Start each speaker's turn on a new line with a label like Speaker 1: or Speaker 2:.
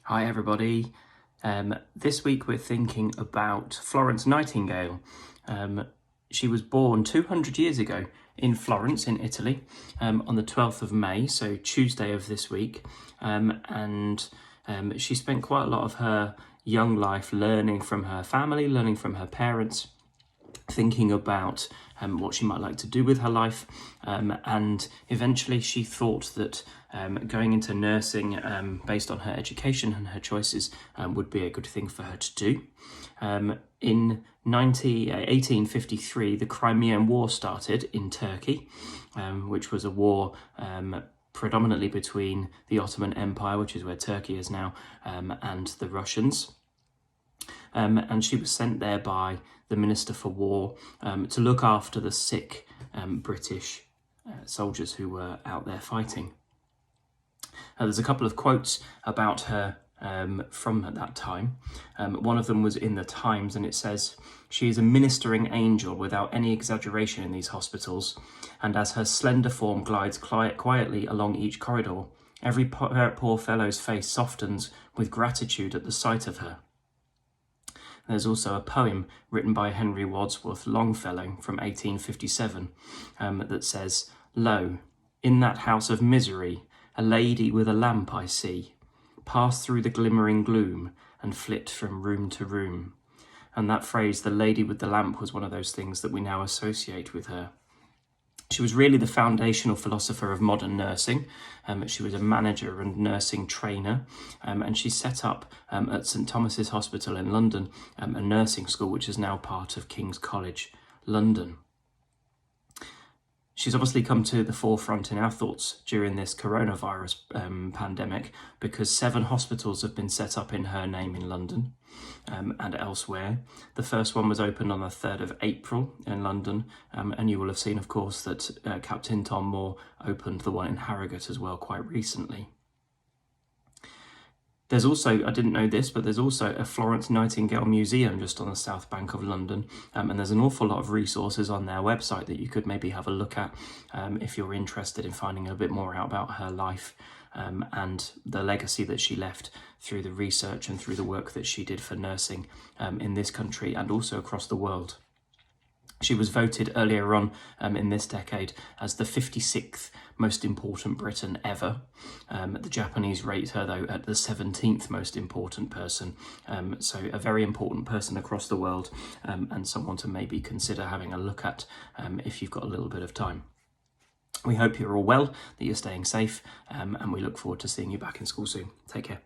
Speaker 1: Hi everybody. This week we're thinking about Florence Nightingale. She was born 200 years ago in Florence in Italy on the 12th of May, so Tuesday of this week. And she spent quite a lot of her young life learning from her family, learning from her parents, thinking about what she might like to do with her life, and eventually she thought that going into nursing based on her education and her choices would be a good thing for her to do. In 1853, the Crimean War started in Turkey, which was a war predominantly between the Ottoman Empire, which is where Turkey is now, and the Russians. And she was sent there by the Minister for War to look after the sick British soldiers who were out there fighting. There's a couple of quotes about her from that time. One of them was in the Times, and it says, "She is a ministering angel without any exaggeration in these hospitals, and as her slender form glides quietly along each corridor, every poor fellow's face softens with gratitude at the sight of her." There's also a poem written by Henry Wadsworth Longfellow from 1857 that says, "Lo, in that house of misery, a lady with a lamp I see, pass through the glimmering gloom and flit from room to room." And that phrase, the lady with the lamp, was one of those things that we now associate with her. She was really the foundational philosopher of modern nursing. She was a manager and nursing trainer, and she set up at St Thomas's Hospital in London a nursing school which is now part of King's College London. She's obviously come to the forefront in our thoughts during this coronavirus pandemic, because 7 hospitals have been set up in her name in London and elsewhere. The first one was opened on the 3rd of April in London, and you will have seen, of course, that Captain Tom Moore opened the one in Harrogate as well quite recently. There's also, I didn't know this, but there's also a Florence Nightingale Museum just on the south bank of London, and there's an awful lot of resources on their website that you could maybe have a look at if you're interested in finding a bit more out about her life and the legacy that she left through the research and through the work that she did for nursing in this country and also across the world. She was voted earlier on in this decade as the 56th most important Briton ever. The Japanese rate her, though, at the 17th most important person. So a very important person across the world, and someone to maybe consider having a look at if you've got a little bit of time. We hope you're all well, that you're staying safe, and we look forward to seeing you back in school soon. Take care.